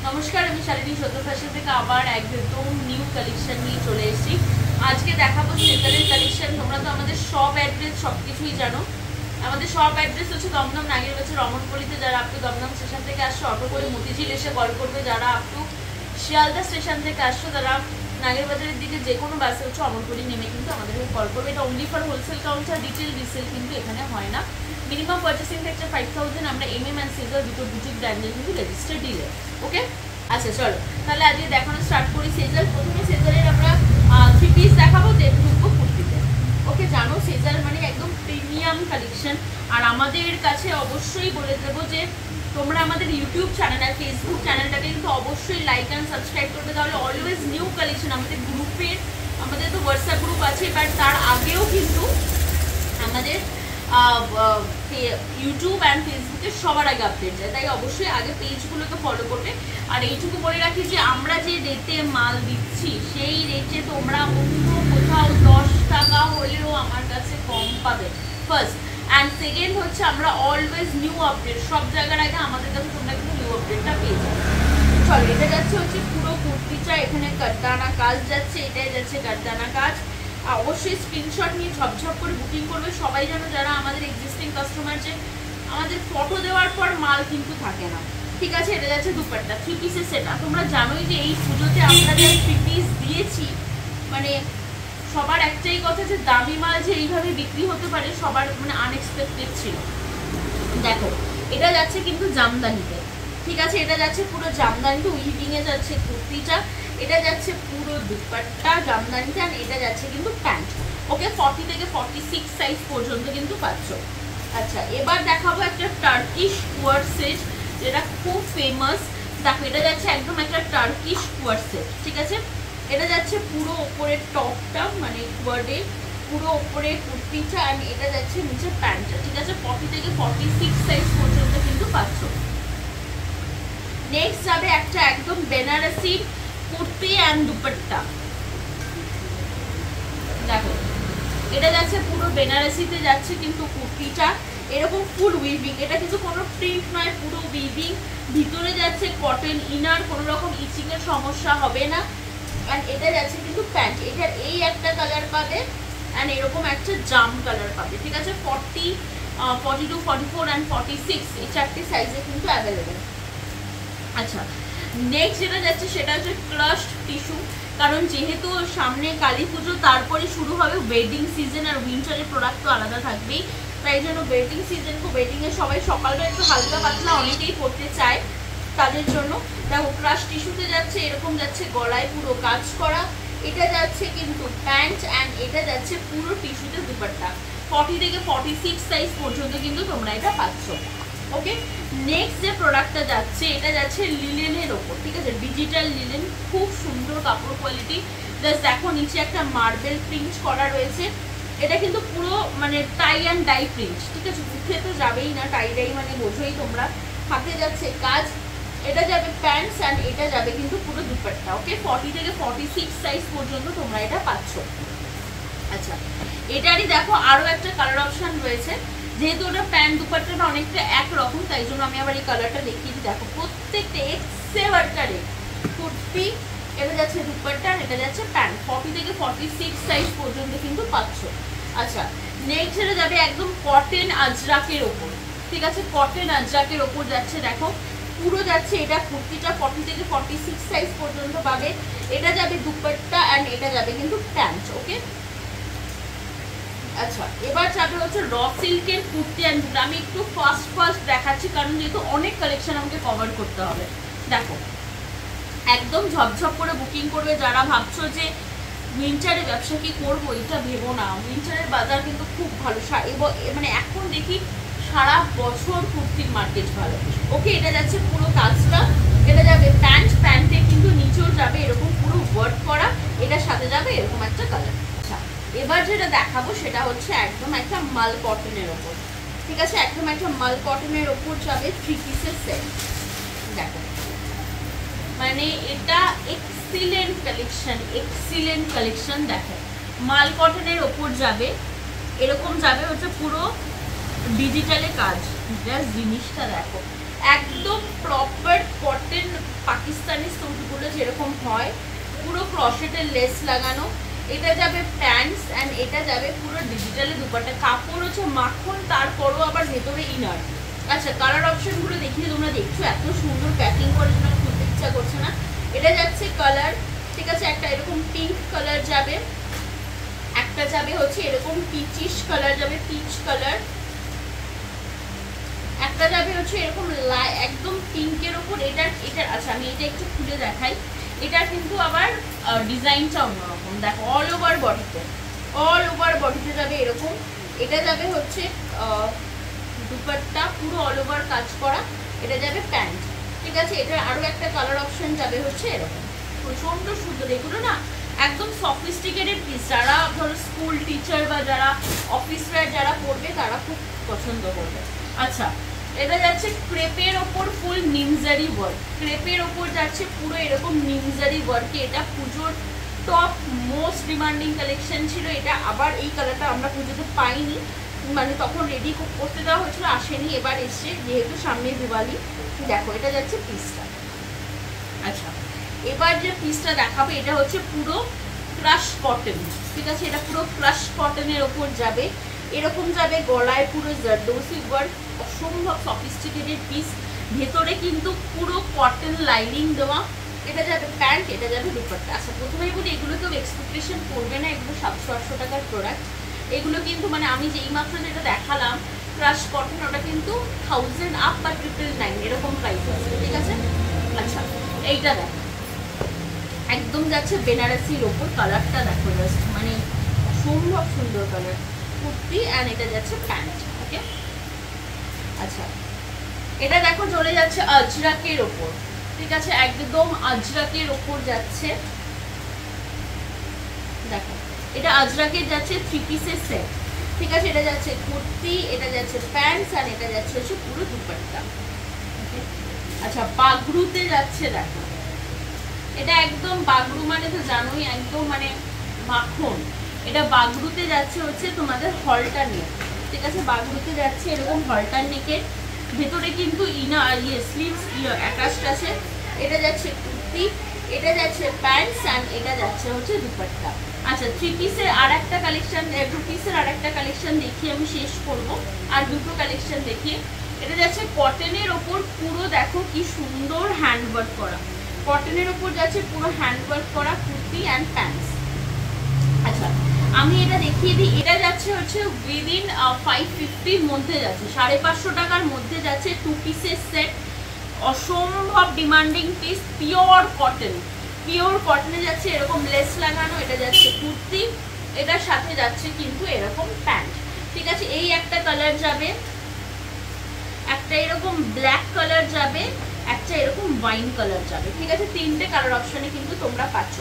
নমস্কার, আমি শালিনী সত্য ফ্যাশন থেকে আবার একদম নিউ কালেকশন নিয়ে চলে এসেছি। আজকে দেখাবো সেজারের কালেকশন। তোমরা তো আমাদের শপ অ্যাড্রেস সব কিছুই জানো। আমাদের শপ অ্যাড্রেস হচ্ছে দমদম নাগেরবাজার রমনপল্লিতে। যারা আপটু দমদম স্টেশন থেকে আসছো অটো করে মতিঝিল এসে কল করবে। যারা আপটু শিয়ালদা স্টেশন থেকে আসছো তারা নাগেরবাজারের দিকে যে কোনো বাসে হচ্ছে অমরপুরি নেমে কিন্তু আমাদেরকে কল করবে। এটা only for wholesale counter, retail resale কিন্তু এখানে হয় না। মিনিমাম পার্চেসিং থেকে 5000। আমরা MM অ্যান্ড সিজার দুটো বুটিক ব্র্যান্ডের কিন্তু রেজিস্টার্ড ডিলার। ওকে, আচ্ছা চলো তাহলে আজকে দেখানো স্টার্ট করি। সেজার প্রথমে সেজারের আমরা 3 পিস দেখাবো, দেন ঢুকবো কুর্তিতে। ওকে, জানো সেজার মানে একদম প্রিমিয়াম কালেকশন। আর আমাদের কাছে অবশ্যই বলে দেবো যে তোমরা আমাদের ইউটিউব চ্যানেল আর ফেসবুক চ্যানেলটাকে কিন্তু অবশ্যই লাইক অ্যান্ড সাবস্ক্রাইব করবে, তাহলে অলওয়েজ নিউ কালেকশন আমাদের গ্রুপের, আমাদের তো হোয়াটসঅ্যাপ গ্রুপ আছে, বাট তার আগেও কিন্তু আমাদের ইউটিউব অ্যান্ড ফেসবুকে সবার আগে আপডেট যায়। তাই অবশ্যই আগে পেজগুলোকে ফলো করবে। আর এইটুকু বলে রাখি যে আমরা যে রেটে মাল দিচ্ছি সেই রেটে তোমরা অন্য কোথাও 10 টাকা হলেও আমার কাছে কম পাবে, ফার্স্ট। অ্যান্ড সেকেন্ড হচ্ছে আমরা অলওয়েজ নিউ আপডেট, সব জায়গার আগে আমাদের কাছে তোমরা কিন্তু নিউ আপডেটটা পেয়ে যাবে। চলো, এটা যাচ্ছে হচ্ছে পুরো কুর্তিটা, এখানে কাটদানা কাজ যাচ্ছে, এটাই যাচ্ছে কাটদানা কাজ। অবশ্যই স্ক্রিনশট নিয়ে ঝপঝপ করে বুকিং করবে সবাই, যেন যারা আমাদের এক্সিস্টিং কাস্টমার, যে আমাদের ফটো দেওয়ার পর মাল কিন্তু থাকে না। ঠিক আছে, এটা যাচ্ছে দুপাট্টা 3 পিসের সেট। তোমরা জানোই যে এই পুজোতে আমরা যে 3 পিস দিয়েছি, মানে সবার একটাই কথা যে দামি মাল যে এইভাবে বিক্রি হতে পারে সবার মানে আনএক্সপেক্টেড ছিল। দেখো, এটা যাচ্ছে কিন্তু জামদানিতে। ঠিক আছে, এটা যাচ্ছে পুরো জামদানিতে, উইভিংয়ে যাচ্ছে কুর্তিটা, এটা যাচ্ছে পুরো দুপাট্টা জামদানিতে, আর এটা যাচ্ছে কিন্তু প্যান্ট। ওকে, 40 থেকে 46 সাইজ পর্যন্ত কিন্তু পাচ্ছ। আচ্ছা, এবার দেখাবো একটা টার্কিশ কোয়ার সেট, যেটা খুব ফেমাস। দেখো, এটা যাচ্ছে একদম একটা টার্কিশ কোয়ার সেট। ঠিক আছে, এটা যাচ্ছে পুরো ওপরের টপটা, মানে কোয়ার্ডে পুরো ওপরে কুর্তিটা, আর এটা যাচ্ছে নিচে প্যান্টটা। ঠিক আছে, 40 থেকে 46 সাইজ পর্যন্ত কিন্তু পাচ্ছ। নেক্সট যাবে একটা একদম বেনারসি কুর্তি অ্যান্ড দুপাট্টা। দেখো, এটা যাচ্ছে পুরো বেনারসিতে যাচ্ছে কিন্তু কুর্তিটা এরকম ফুল উইভিং, এটা কিন্তু কোনো প্রিন্ট নয়, পুরো উইভিং। ভিতরে যাচ্ছে কটন ইনার, কোনো রকম ইচিং এর সমস্যা হবে না। অ্যান্ড এটা যাচ্ছে কিন্তু প্যান্ট, এটার এই একটা কালার পাবে অ্যান্ড এরকম একটা জাম কালার পাবে। ঠিক আছে, 40, 42, 44 অ্যান্ড 46 এই 4টে সাইজে কিন্তু অ্যাভেলেবেল। আচ্ছা, নেক্সট যেটা যাচ্ছে সেটা হচ্ছে ক্রাশড টিস্যু। কারণ যেহেতু সামনে কালী পুজো, তারপরে শুরু হবে ওয়েডিং সিজন, আর উইন্টারের প্রোডাক্ট তো আলাদা থাকবেই। তাই জন্য ওয়েডিং সিজন, ওয়েডিংয়ে সবাই সকালবেলা একটু হালকা পাতলা অনেকেই পরতে চায়, তাদের জন্য দেখো ক্রাশ টিস্যুতে যাচ্ছে, এরকম যাচ্ছে গলায় পুরো কাজ করা। এটা যাচ্ছে কিন্তু প্যান্ট অ্যান্ড এটা যাচ্ছে পুরো টিস্যুতে দুপাট্টা। 40 থেকে 46 সাইজ পর্যন্ত কিন্তু তোমরা এটা পাচ্ছ। ওকে, নেক্সট যে প্রোডাক্টটা যাচ্ছে এটা যাচ্ছে লিলেনের ওপর। ঠিক আছে, ডিজিটাল লিলেন, খুব সুন্দর কাপড় কোয়ালিটি। জাস্ট দেখো, নিচে একটা মার্বেল প্রিন্ট করা রয়েছে। এটা কিন্তু পুরো মানে টাই অ্যান্ড ডাই প্রিন্ট। ঠিক আছে, উঠে তো যাবেই না, টাই ডাই মানে বোঝোই তোমরা। হাতে যাচ্ছে কাজ, এটা যাবে প্যান্টস অ্যান্ড এটা যাবে কিন্তু পুরো দুপাট্টা। ওকে, 40 থেকে 46 সাইজ পর্যন্ত তোমরা এটা পাচ্ছ। আচ্ছা, এটারই দেখো আরও একটা কালার অপশান রয়েছে। যেহেতু ওটা প্যান্ট দুপাট্টাটা অনেকটা একরকম, তাই জন্য আমি আবার এই কালারটা দেখিয়েছি। দেখো, প্রত্যেকটা এক্সেভারটারে কুর্তি, এটা যাচ্ছে দুপাট্টা আর এটা যাচ্ছে প্যান্ট। 40 থেকে 46 সাইজ পর্যন্ত কিন্তু পাচ্ছ। আচ্ছা, নেক্সট এটা যাবে একদম কটন আজরাকের ওপর। ঠিক আছে, কটন আজরাকের ওপর যাচ্ছে। দেখো, পুরো যাচ্ছে এটা কুর্তিটা 40 থেকে 46 সাইজ পর্যন্ত পাবে। এটা যাবে দুপাট্টা অ্যান্ড এটা যাবে কিন্তু প্যান্ট। ওকে, আচ্ছা, এবার যাবে হচ্ছে র সিল্কের কুর্তি অ্যান্ড দুটো। আমি একটু ফাস্ট দেখাচ্ছি, কারণ যেহেতু অনেক কালেকশন আমাকে কভার করতে হবে। দেখো, একদম ঝপঝপ করে বুকিং করবে। যারা ভাবছো যে উইন্টারে ব্যবসা কি করবো, এটা ভেবো না। উইন্টারের বাজার কিন্তু খুব ভালো, মানে এখন দেখি সারা বছর কুর্তির মার্কেট ভালো। ওকে, এটা যাচ্ছে পুরো কাজটা, এটা যাবে প্যান্ট, প্যান্টে কিন্তু নিচেও যাবে এরকম পুরো ওয়ার্ক করা, এটার সাথে যাবে এরকম একটা কালার। আচ্ছা, এবার যেটা দেখাবো সেটা হচ্ছে একদম একটা মাল কটনের ওপর। ঠিক আছে, একদম একটা মাল কটনের ওপর যাবে 3 পিসের সেট। দেখো, মানে এটা এক্সিলেন্ট কালেকশন। দেখো, মাল কটনের ওপর যাবে এরকম, যাবে হচ্ছে পুরো ডিজিটালে কাজ। জাস্ট জিনিসটা দেখো, একদম প্রপার কটন পাকিস্তানি যেরকম হয়, পুরো ক্রশেটের লেস লাগানো। এটা যাবে প্যান্টস অ্যান্ড এটা যাবে পুরো ডিজিটালে দুপাট্টা। কাপড় হচ্ছে মাখন, তারপরও আবার ভেতরে ইনার। আচ্ছা, কালার অপশনগুলো দেখিয়ে তোমরা দেখছো এত সুন্দর প্যাকিং করার জন্য খুলতে ইচ্ছা করছে না। এটা যাচ্ছে কালার, ঠিক আছে, একটা এরকম পিঙ্ক কালার যাবে, একটা যাবে হচ্ছে এরকম পিচিশ কালার যাবে, পিচ কালার, একটা যাবে হচ্ছে এরকম একদম পিঙ্কের ওপর। এটার আচ্ছা আমি এটা একটু খুলে দেখাই। এটা কিন্তু আবার ডিজাইনটা অন্যরকম, দেখো অল ওভার বডিতে যাবে এরকম। এটা যাবে হচ্ছে দুপাট্টা পুরো অল ওভার কাজ করা, এটা যাবে প্যান্ট, ঠিক আছে। এটা আরো একটা কালার অপশন যাবে হচ্ছে এরকম, প্রচন্ড সুন্দর। এগুলো না একদম সফিস্টিকেটেড পিস, যারা ধরো স্কুল টিচার বা যারা অফিস ওয়্যার যারা পড়বে তারা খুব পছন্দ করবে। আচ্ছা, এটা যাচ্ছে ক্রেপের ওপর ফুল নিমজারি ওয়ার্ক, ক্রেপের ওপর যাচ্ছে পুরো এরকম নিমজারি ওয়ার্কে। এটা পুজোর টপ মোস্ট ডিমান্ডিং কালেকশন ছিল এটা। আবার এই কালারটা আমরা পুজোতে পাইনি, মানে তখন রেডি করতে দেওয়া হয়েছিল, আসেনি, এবার এসছে যেহেতু সামনে দিওয়ালি। দেখো এটা যাচ্ছে পিসটা। আচ্ছা, এবার যে পিসটা দেখাবে এটা হচ্ছে পুরো ক্রাশ কটন, ঠিক আছে। এটা পুরো ক্রাশ কটনের ওপর যাবে, এরকম যাবে গলায় পুরো জারদোসি ওয়ার্ক, অসম্ভব সফিস্টিকেটেড পিস। ভেতরে কিন্তু পুরো কটন লাইনিং দেওয়া। এটা যাবে প্যান্ট, এটা যাবে দুপাট্টা। আচ্ছা, প্রথমেই বলি এগুলো কেউ এক্সপেকটেশন করবে না, এগুলো 700-800 টাকার প্রোডাক্ট। এগুলো কিন্তু মানে আমি যেই মাত্র যেটা দেখালাম ক্রাশ কটন, ওটা কিন্তু 1000 আপ বা 999 এরকম প্রাইস আছে, ঠিক আছে। আচ্ছা, এইটা দেখো একদম যাচ্ছে বেনারসির ওপর, কালারটা দেখো জাস্ট মানে অসম্ভব সুন্দর কালার, কুর্তি অ্যান্ড এটা যাচ্ছে প্যান্ট, ওকে। আচ্ছা, এটা দেখো চলে যাচ্ছে আজরাকের ওপর, ঠিক আছে, একদম আজরাকের ওপর যাচ্ছে। দেখো এটা আজরাকের যাচ্ছে 3 পিসের সেট, ঠিক আছে। এটা যাচ্ছে কুর্তি, এটা যাচ্ছে প্যান্টস আর এটা যাচ্ছে হচ্ছে পুরো দুপাট্টা। আচ্ছা, বাগরুতে যাচ্ছে, দেখো এটা একদম বাগরু মানে তো জানোই একদম মানে মাখন। এটা বাগরুতে যাচ্ছে হচ্ছে তোমাদের হলটার নেক, ঠিক আছে। বাগরুতে যাচ্ছে এরকম হলটার নেকের, ভেতরে কিন্তু স্লিভস অ্যাটাচড আছে। এটা যাচ্ছে কুর্তি, এটা যাচ্ছে প্যান্টস অ্যান্ড এটা যাচ্ছে হচ্ছে দুপাট্টা। আচ্ছা, 3 পিসের আর একটা কালেকশন, 2 পিসের আর একটা কালেকশন দেখিয়ে আমি শেষ করব, আর দুটো কালেকশন দেখিয়ে। এটা যাচ্ছে কটনের ওপর পুরো, দেখো কি সুন্দর হ্যান্ডওয়ার্ক করা, কটনের ওপর যাচ্ছে পুরো হ্যান্ডওয়ার্ক করা কুর্তি অ্যান্ড প্যান্টস। আচ্ছা, আমি এটা দেখিয়ে দিই। এটা যাচ্ছে হচ্ছে উইদিন 550 মধ্যে যাচ্ছে, 550 টাকার মধ্যে যাচ্ছে 2 পিসের সেট। অসম্ভব ডিমান্ডিং পিস, পিওর কটনে যাচ্ছে এরকম লেস লাগানো। এটা যাচ্ছে কুর্তি, এটার সাথে যাচ্ছে কিন্তু এরকম প্যান্ট, ঠিক আছে। এই একটা কালার যাবে, একটা এরকম ব্ল্যাক কালার যাবে, একটা এরকম ওয়াইন কালার যাবে, ঠিক আছে। 3টে কালার অপশনে কিন্তু তোমরা পাচ্ছ।